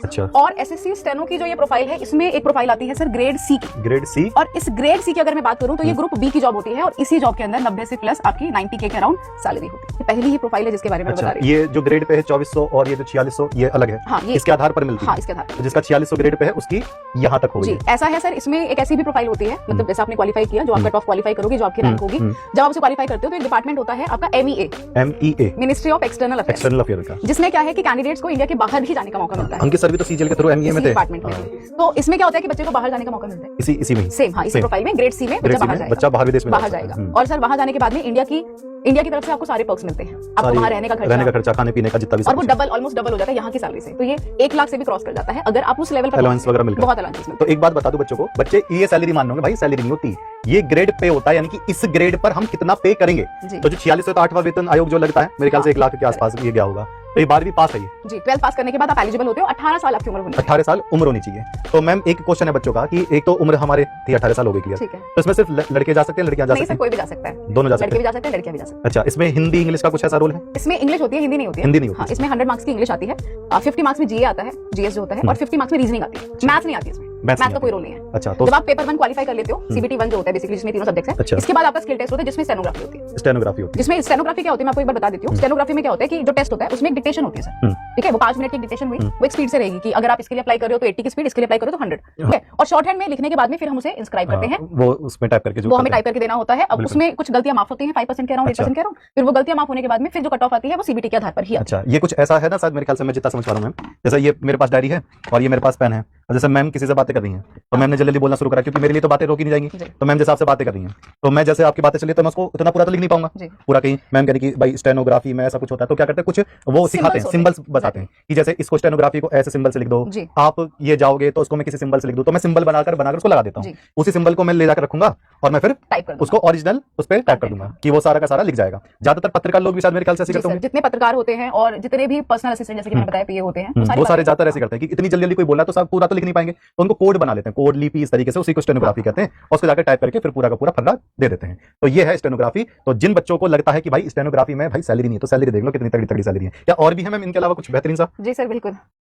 अच्छा। और SSC steno की जो ये प्रोफाइल है, इसमें एक प्रोफाइल आती है सर ग्रेड सी की। Grade C. और इस ग्रेड सी की अगर मैं बात करूं तो ये ग्रुप बी की जॉब होती है और इसी जॉब के अंदर 90 से प्लस आपकी 90K के अराउंड सैलरी होती है। ये पहली ही प्रोफाइल है जिसके बारे में अच्छा, बता रही हूं। ये जो ग्रेड पे है 2400 और ये जो 4600 ये अलग है। हाँ, ये इसके आधार पर मिलती है। हाँ, इसके आधार पर। तो जिसका 4600 ग्रेड पे है उसकी यहाँ तक होगी। जी, ऐसा है सर। इसमें एक ऐसी भी प्रोफाइल होती है, मतलब जैसे आपने क्वालिफाई किया, जो आप कट ऑफ क्वालिफाई करोगे, जो आपकी रैंक होगी, जब आप उसे क्वालिफाई करते हो तो एक डिपार्टमेंट होता है आपका MEA, ministry of external affair का, जिसमें क्या है कि कैंडिडेट्स को इंडिया के बाहर भी जाने का मौका मिलता है। उनके सर भी तो सीजीएल के थ्रू MEA में थे डिपार्टमेंट में। तो इसमें क्या होता है कि बच्चे को बाहर जाने का मौका मिलता है इसी में सेम। हाँ, इसी प्रोफाइल में ग्रेड सी में बच्चा बाहर विदेश में बाहर जाएगा। और सर वहां जाने के बाद में इंडिया की तरफ से आपको सारे पर्क्स मिलते हैं। आपको वहां रहने का खर्चा, खाने पीने का जितना भी, और वो ऑलमोस्ट डबल हो जाता है यहाँ की सैलरी से। तो ये 1 लाख से भी क्रॉस कर जाता है अगर आप उस लेवल पर अलाउंस वगैरह मिलता है। बहुत अलाउंस मिलता है। तो एक बात बता दूं बच्चों को, बच्चे ये सैलरी मान लोगे भाई, सैलरी नहीं होती, ये ग्रेड पे होता है, यानी कि इस ग्रेड पर हम कितना पे करेंगे। तो जो 46 तो 8वां वेतन आयोग जो लगता है मेरे ख्याल से 1 लाख के आसपास ये गया होगा। तो ये 12वीं पास है ये जी। 12th पास करने के बाद आप एलिजिबल होते हो। 18 साल आपकी उम्र होनी 18 साल उम्र होनी चाहिए। तो मैम एक क्वेश्चन है बच्चों का कि एक तो उम्र हमारे थी 18 साल हो गई क्लियर, ठीक है। तो इसमें सिर्फ लड़के जा सकते हैं, लड़कियां जा सकती हैं? कोई भी जा सकता है, दोनों जा सकते हैं, लड़के भी जा सकते हैं, लड़कियां भी जा सकती हैं। अच्छा, इसमें हिंदी इंग्लिश का कुछ ऐसा रोल है? इसमें इंग्लिश होती है, हिंदी नहीं होती है। हिंदी नहीं होती। हाँ, इसमें 100 मार्क्स की इंग्लिश आती है, 50 मार्क्स में GA आता है, GS जो होता है, और 50 मार्क्स में रीजनिंग आती है। मैथ्स नहीं आती है इसमें, मैथ का कोई रोल नहीं है। अच्छा, तो जब आप पेपर 1 क्वालिफाई कर लेते हो, CBT 1 जो होता है बेसिकली, जिसमें तीनों सब्जेक्ट्स हैं। अच्छा। इसके बाद आपका स्किल टेस्ट होता है जिसमें स्टेनोग्राफी होती है। स्टेनोग्राफी होती है। जिसमें स्टेनोग्राफी क्या होती है मैं आपको एक बार बता देती हूँ। स्टेनोग्राफी में क्या होता है कि जो टेस्ट होता है उसमें एक डिक्टेशन होती है सर, ठीक है। वो 5 मिनट की डिक्टेशन हुई, वो एक स्पीड से रहेगी कि अगर आप इसके लिए अप्लाई कर रहे हो तो 80 की स्पीड, इसके लिए अप्लाई करो तो 100, ठीक है। और शॉर्ट हैंड में लिखने के बाद में फिर हम उसे इंस्क्राइब करते हैं, वो उसमें टाइप करके, वो हमें टाइप करके देना होता है। अब उसमें कुछ गलतियां माफ होती हैं, 5% कह रहा हूं, 8% कह रहा हूं। फिर वो गलतियां माफ होने के बाद में फिर जो कट ऑफ आती है वो CBT के आधार पर ही। अच्छा, ये कुछ ऐसा है ना शायद, मेरे ख्याल से मैं जितना समझ पा रहा हूं मैम, जैसे ये मेरे पास डायरी है और ये मेरे पास पेन है, और जैसे मैम किसी से बातें कर रही हैं तो मैम ने जल्दी बोलना शुरू करा, क्योंकि मेरे लिए तो बातें रोकी नहीं जाएंगी। तो मैम जैसे आपसे बातें कर रही हैं तो मैं जैसे आपकी बातें चली तो मैं उसको इतना पूरा तो लिख नहीं पाऊंगा पूरा, कहीं मैम कह रही कि भाई स्टेनोग्राफी में ऐसा कुछ होता है, तो क्या करते हैं कुछ वो सिखाते हैं, सिंबल्स बताते हैं कि जैसे इसको स्टेनोग्राफी को ऐसे सिंबल से लिख दो, आप ये जाओगे तो उसको मैं किसी सिंबल से लिख दूं, तो मैं सिंबल बनाकर उसको लगा देता हूं। उसी सिंबल को मैं ले जाकर रखूंगा और मैं फिर उसको ओरिजिनल उस पर टाइप कर दूंगा कि वो सारा का सारा लिख जाएगा। ज्यादातर पत्रकार लोग भी शायद मेरे ख्याल से ऐसे करते हैं, जितने पत्रकार होते हैं और जितने भी पर्सनल असिस्टेंट जैसे कि मैंने बताया PA होते हैं, वो सारे ज्यादातर ऐसे करते हैं कि इतनी जल्दी जल्दी कोई बोला तो सब पूरा तो लिख नहीं पाएंगे, तो उनको कोड बना लेते हैं, कोड लिपि इस तरीके से, उसी को स्टेनोग्राफी कहते हैं, और उसको जाकर टाइप करके फिर पूरा का पूरा फर्रा दे देते हैं। तो ये है स्टेनोग्राफी। तो जिन बच्चों को लगता है कि भाई स्टेनोग्राफी में भाई सैलरी नहीं है, तो सैलरी देख लो कितनी तगड़ी तगड़ी सैलरी है। क्या और भी है मैम इनके अलावा कुछ बेहतरीन सा? जी सर बिल्कुल।